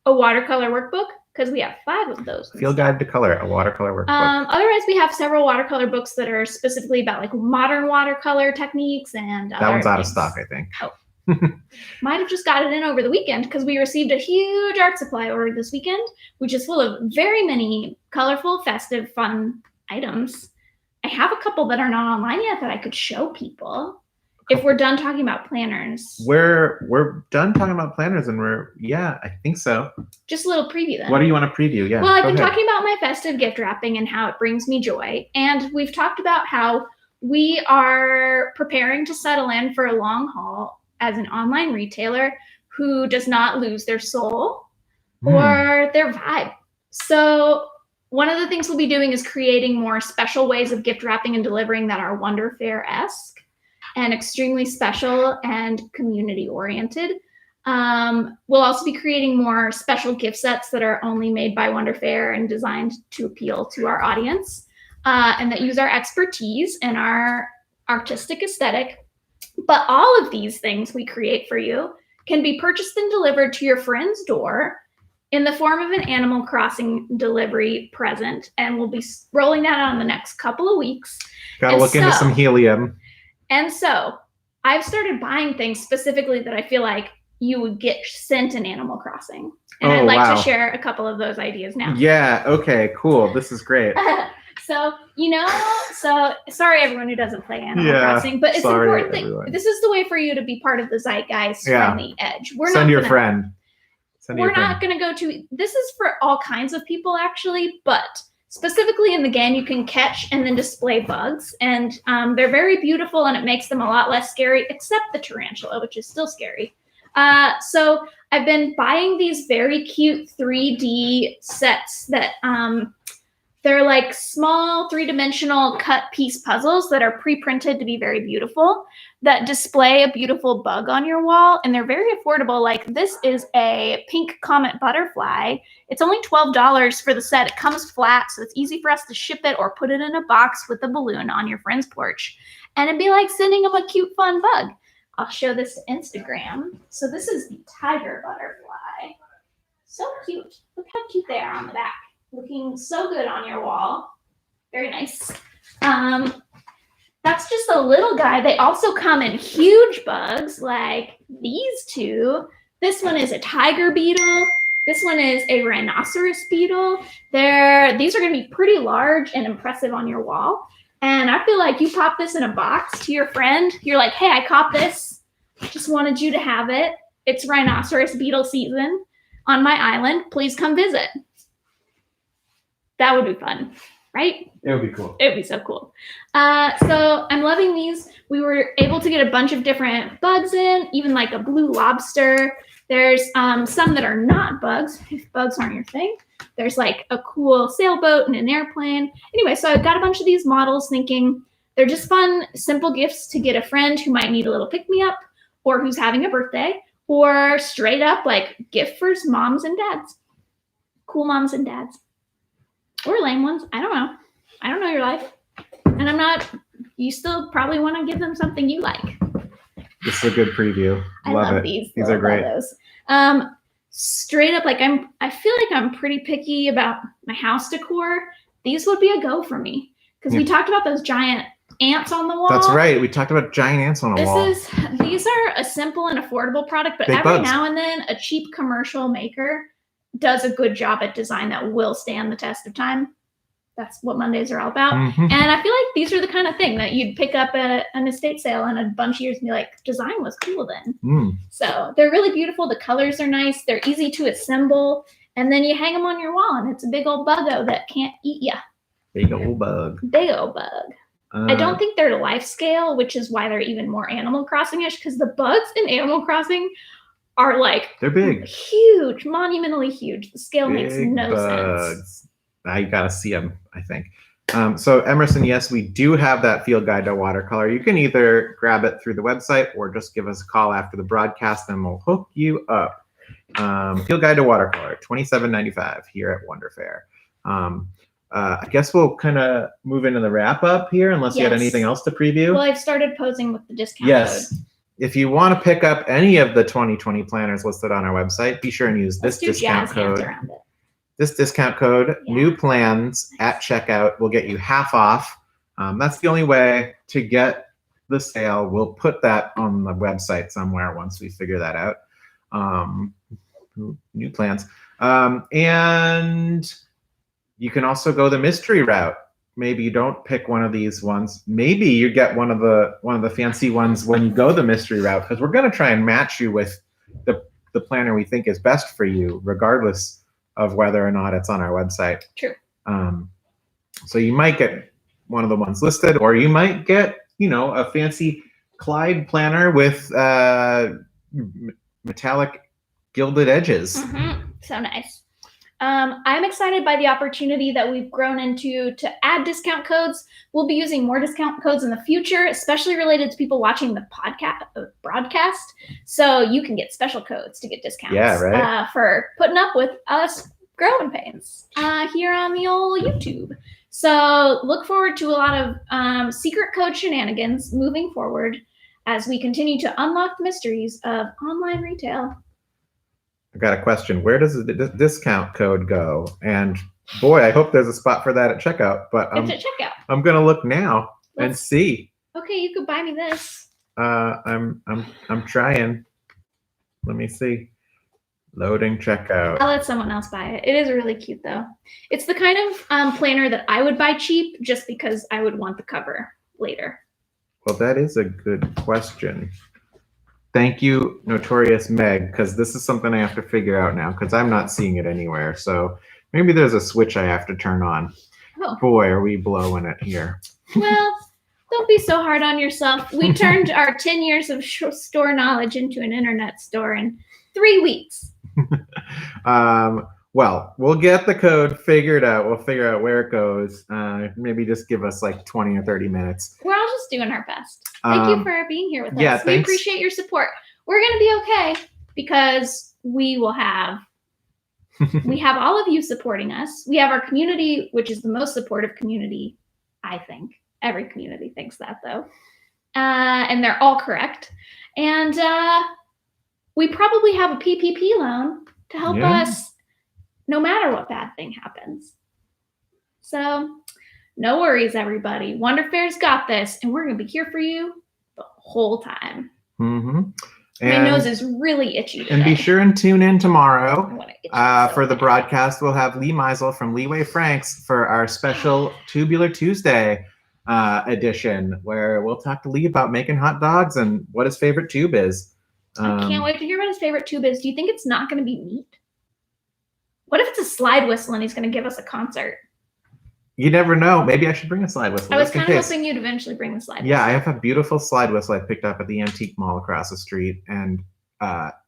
a watercolor workbook? Because we have 5 of those. Field guide to color, a watercolor workbook. Otherwise, we have several watercolor books that are specifically about like modern watercolor techniques and that one's out of stock, I think. Oh. Might have just got it in over the weekend because we received a huge art supply order this weekend, which is full of very many colorful, festive, fun items. I have a couple that are not online yet that I could show people. If we're done talking about planners. We're done talking about planners, and I think so. Just a little preview then. What do you want to preview? Yeah. Well, I've been talking about my festive gift wrapping and how it brings me joy. And we've talked about how we are preparing to settle in for a long haul as an online retailer who does not lose their soul or their vibe. So one of the things we'll be doing is creating more special ways of gift wrapping and delivering that are Wonder Fair-esque and extremely special and community oriented. We'll also be creating more special gift sets that are only made by Wonder Fair and designed to appeal to our audience and that use our expertise and our artistic aesthetic. But all of these things we create for you can be purchased and delivered to your friend's door in the form of an Animal Crossing delivery present. And we'll be rolling that out in the next couple of weeks. Gotta look into some helium. And so I've started buying things specifically that I feel like you would get sent in Animal Crossing. And I'd like to share a couple of those ideas now. Yeah, okay, cool. This is great. So sorry everyone who doesn't play Animal Crossing, but it's important that this is the way for you to be part of the zeitgeist from the edge. Send your friend. We're not going to go to, this is for all kinds of people actually, but specifically in the game, you can catch and then display bugs, and they're very beautiful, and it makes them a lot less scary, except the tarantula, which is still scary. So I've been buying these very cute 3D sets that they're like small 3-dimensional cut piece puzzles that are pre-printed to be very beautiful, that display a beautiful bug on your wall, and they're very affordable. Like this is a pink comet butterfly. It's only $12 for the set. It comes flat, so it's easy for us to ship it or put it in a box with a balloon on your friend's porch. And it'd be like sending them a cute, fun bug. I'll show this to Instagram. So this is the tiger butterfly. So cute. Look how cute they are on the back. Looking so good on your wall. Very nice. That's just a little guy. They also come in huge bugs like these two. This one is a tiger beetle. This one is a rhinoceros beetle. These are going to be pretty large and impressive on your wall. And I feel like you pop this in a box to your friend. You're like, hey, I caught this. Just wanted you to have it. It's rhinoceros beetle season. on my island, please come visit. That would be fun, right? It would be cool. It would be so cool. So I'm loving these. We were able to get a bunch of different bugs in, even like a blue lobster. There's some that are not bugs, if bugs aren't your thing. There's like a cool sailboat and an airplane. Anyway, so I got a bunch of these models thinking they're just fun, simple gifts to get a friend who might need a little pick-me-up or who's having a birthday, or straight up like gift for moms and dads. Cool moms and dads. Or lame ones. I don't know. I don't know your life. And you still probably want to give them something you like. This is a good preview. I love it. These are great. Straight up, like I feel like I'm pretty picky about my house decor. These would be a go for me. Because we talked about those giant ants on the wall. That's right. We talked about giant ants on a wall. These are a simple and affordable product, but every now and then a cheap commercial maker does a good job at design that will stand the test of time. That's what Mondays are all about. And I feel like these are the kind of thing that you'd pick up at an estate sale in a bunch of years and be like, design was cool then. So they're really beautiful. The colors are nice. They're easy to assemble. And then you hang them on your wall and it's a big old buggo that can't eat you. Big old bug. Big old bug. I don't think they're life scale, which is why they're even more Animal Crossing-ish, because the bugs in Animal Crossing are like, they're big, huge, monumentally huge. The scale makes no sense. Now you gotta see them, I think. So Emerson, yes, we do have that field guide to watercolor. You can either grab it through the website or just give us a call after the broadcast and we'll hook you up. Field guide to watercolor, $27.95 here at Wonder Fair. I guess we'll kind of move into the wrap up here, unless you had anything else to preview. Well, I've started posing with the discount code. If you want to pick up any of the 2020 planners listed on our website, be sure and use this discount code. This discount code, new plans at checkout, will get you half off. That's the only way to get the sale. We'll put that on the website somewhere once we figure that out. New plans. And you can also go the mystery route. Maybe you don't pick one of these ones. Maybe you get one of the fancy ones when you go the mystery route, because we're going to try and match you with the planner we think is best for you, regardless of whether or not it's on our website. True. So you might get one of the ones listed, or you might get, a fancy Clyde planner with metallic gilded edges. So nice. I'm excited by the opportunity that we've grown into to add discount codes. We'll be using more discount codes in the future, especially related to people watching the broadcast. So you can get special codes to get discounts. Yeah, right. For putting up with us growing pains here on the old YouTube. So look forward to a lot of secret code shenanigans moving forward as we continue to unlock the mysteries of online retail. I got a question. Where does the discount code go? And boy, I hope there's a spot for that at checkout. But it's at checkout. I'm gonna look now and see. Okay, you could buy me this. I'm trying. Let me see. Loading checkout. I'll let someone else buy it. It is really cute though. It's the kind of planner that I would buy cheap just because I would want the cover later. Well, that is a good question. Thank you, Notorious Meg, because this is something I have to figure out now because I'm not seeing it anywhere. So maybe there's a switch I have to turn on. Oh. Boy, are we blowing it here. Well, don't be so hard on yourself. We turned our 10 years of store knowledge into an internet store in 3 weeks. Well, we'll get the code figured out. We'll figure out where it goes. Maybe just give us like 20 or 30 minutes. We're all just doing our best. Thank you for being here with us. Yeah, we appreciate your support. We're going to be okay because we will have we have all of you supporting us. We have our community, which is the most supportive community, I think. Every community thinks that, though. And they're all correct. And we probably have a PPP loan to help us no matter what bad thing happens. So no worries, everybody. Wonder Fair's got this, and we're going to be here for you the whole time. My nose is really itchy today. And be sure and tune in tomorrow for the broadcast. We'll have Lee Meisel from Leeway Franks for our special Tubular Tuesday edition, where we'll talk to Lee about making hot dogs and what his favorite tube is. I can't wait to hear what his favorite tube is. Do you think it's not going to be meat? What if it's a slide whistle and he's going to give us a concert? You never know. Maybe I should bring a slide whistle. I was kind of hoping you'd eventually bring the slide whistle. Yeah, I have a beautiful slide whistle I picked up at the antique mall across the street, and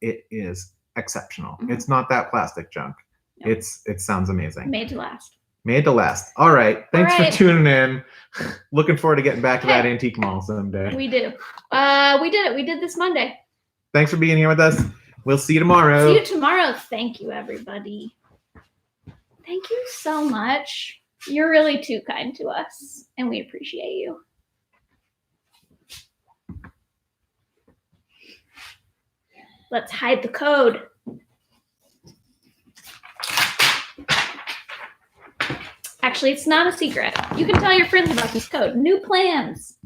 it is exceptional. Mm-hmm. It's not that plastic junk. Nope. It sounds amazing. Made to last. Made to last. All right. Thanks for tuning in. Looking forward to getting back to that antique mall someday. We do. We did it. We did this Monday. Thanks for being here with us. We'll see you tomorrow. See you tomorrow. Thank you, everybody. Thank you so much. You're really too kind to us, and we appreciate you. Let's hide the code. Actually, it's not a secret. You can tell your friends about this code. New plans.